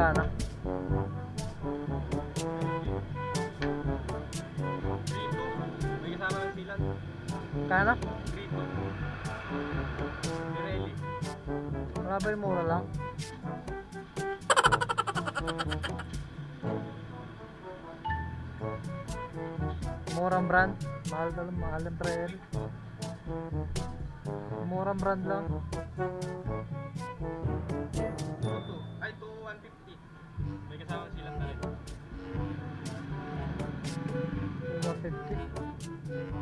Magkano? Dito, may kasama ng silan. Magkano? Dito. Pirelli. Wala ba yung mura lang? Murang brand? Mahal ng Pirelli. Murang brand lang. Ay, 150. May kasama ng silan na rin. 250.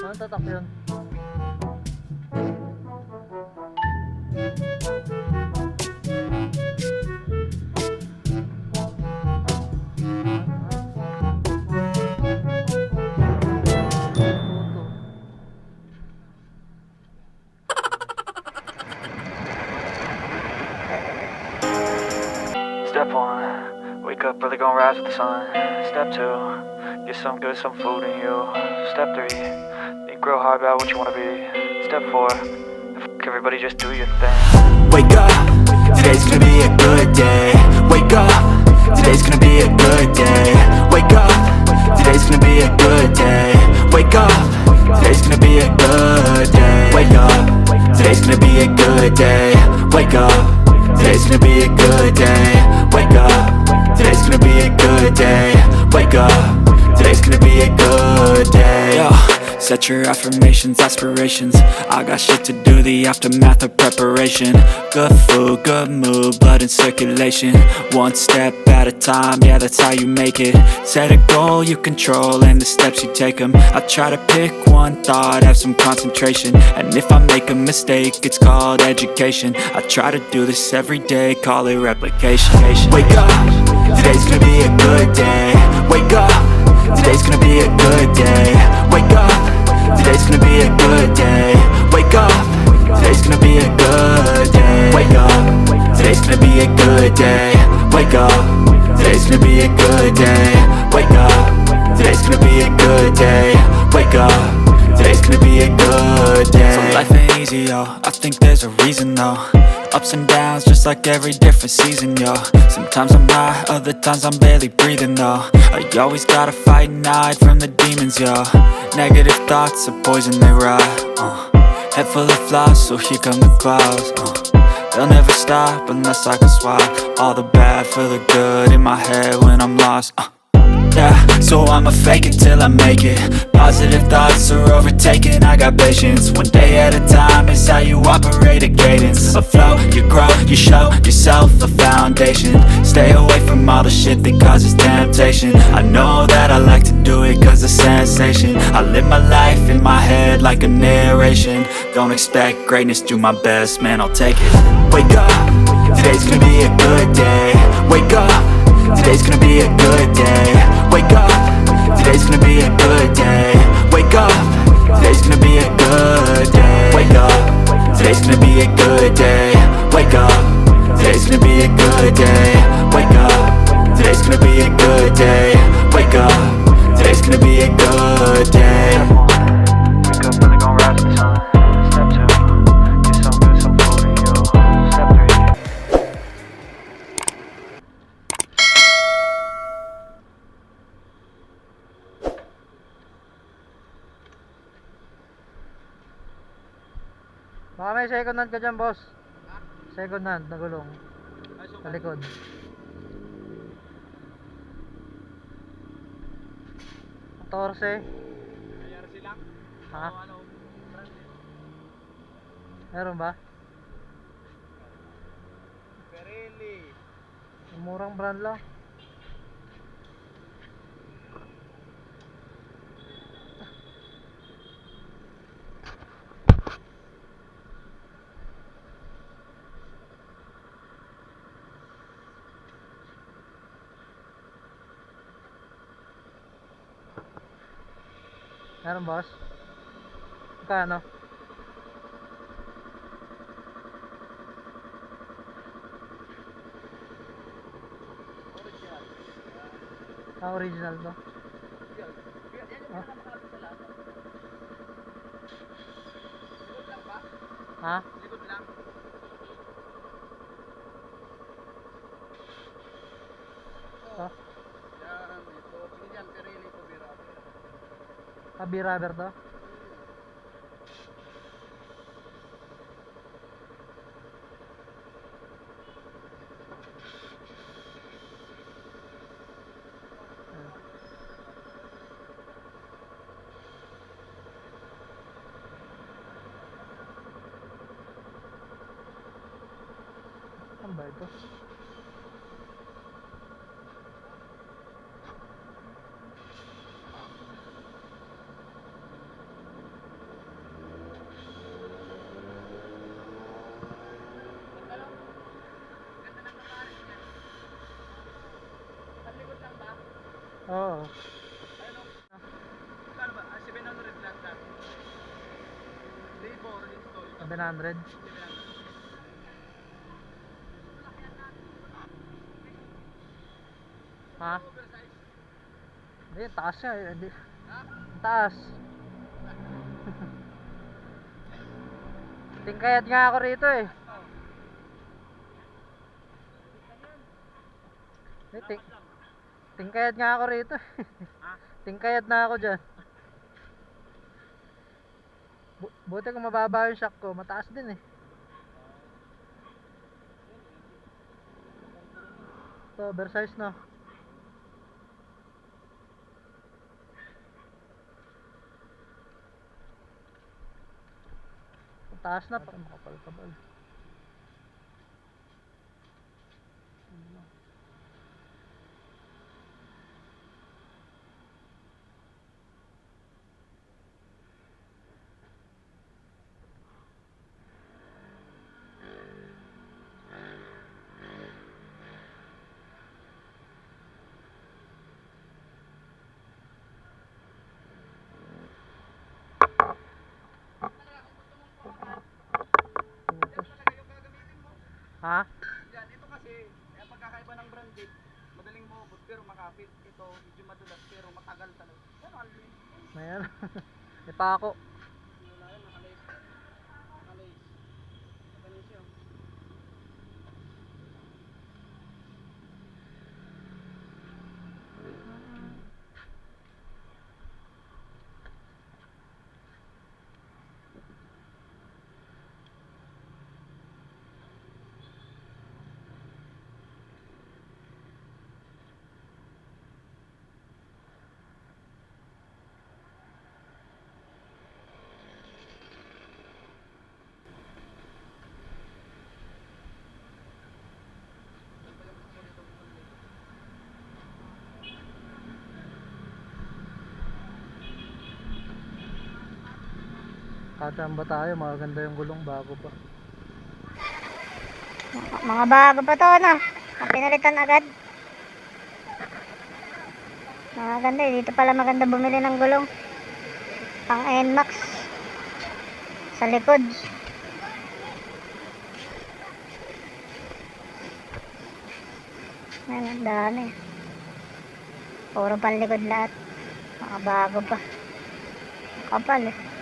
Anong tatak yun? Step one, wake up early, gonna rise with the sun. Step two, get some good, some food in you. Step three, think real hard about what you wanna be. Step four, f everybody, just do your thing. Wake up, today's gonna be a good day. Wake up, today's gonna be a good day. Wake up, today's gonna be a good day. Wake up, today's gonna be a good day. Wake up, today's gonna be a good day. Wake up, today's gonna be a good day. Wake up, today's gonna be a good day. Wake up, today's gonna be a good day. Yo, set your affirmations, aspirations. I got shit to do, the aftermath of preparation. Good food, good mood, blood in circulation. One step at a time, yeah, that's how you make it. Set a goal you control and the steps you take them. I try to pick one thought, have some concentration. And if I make a mistake, it's called education. I try to do this every day, call it replication. Wake up, today's gonna be a good day. Wake up, today's gonna be a good day. Wake up, today's gonna be a good day. Wake up, today's gonna be a good day. Wake up, today's gonna be a good day. Wake up, today's gonna be a good day. Wake up, today's gonna be a good day. Wake up, today's gonna be a good day. So life ain't easy, yo, I think there's a reason though. Ups and downs, just like every different season, yo. Sometimes I'm high, other times I'm barely breathing, though. I always gotta fight and hide from the demons, yo. Negative thoughts are poison, they rot. Head full of flies, so here come the clouds. They'll never stop unless I can swap all the bad for the good in my head when I'm lost. Yeah, so I'ma fake it till I make it. Positive thoughts are overtaken, I got patience. One day at a time is how you operate a cadence. A flow, you grow, you show yourself a foundation. Stay away from all the shit that causes temptation. I know that I like to do it cause it's sensation. I live my life in my head like a narration. Don't expect greatness, do my best, man, I'll take it. Wake up, today's gonna be a good day. Wake up, today's gonna be a good day. Wake up, today's gonna be a good day. Wake up, today's gonna be a good day. Wake up, today's gonna be a good day. Wake up, today's gonna be a good day. Wake up, today's gonna be a good day. Wake up, today's gonna be a good day. Wake up early, gonna rise with the sun. Step two, get some good, some food in you. Step three. Baka may second hand ka dyan, boss. Second hand na gulong Ay, so sa likod. Torse. nangyari silang? Ha? O ano? Brand eh. Meron ba? Pirelli. Murang brand lang. Meron, boss? Magkano? Original. Original to? Yan. Yan yung Ah. pinakamakapit sa lahat. Ha? Likod lang. Oh, Yan, ito. Yan, Pirelli to Bira. rubber to? Saan ba ito? Likod lang ba? Oo. Ayun o. Kano ba? 700 lang lang. Labor install. 700. 700. Ha? Oversize. Hindi, taas siya. Hindi. Ha? Taas. Tingkayat nga ako rito eh. Tingkayat nga ako rito. Tingkayat na ako dyan. Buti kung mababa yung shock ko, mataas din eh. Ito, oversize na. Mataas na, parang makapal-kapal. Ha? Yan, ito kasi, pagkakaiba ng branded, madaling maubos pero makapit. Ito, medyo madulas pero matagal talaga. Ano, alwin? Mayroon. May pako. Wala yan, nakalis. Nakalis. Nakalis yun. Katamba tayo, maganda yung gulong bago pa. Mga bago pa to, ano? Pinalitan agad. Maganda eh. Dito pala maganda bumili ng gulong. Pang NMAX. Sa likod. Ayan, ang dami. Puro panlikod lahat. Mga bago pa. Kapal eh.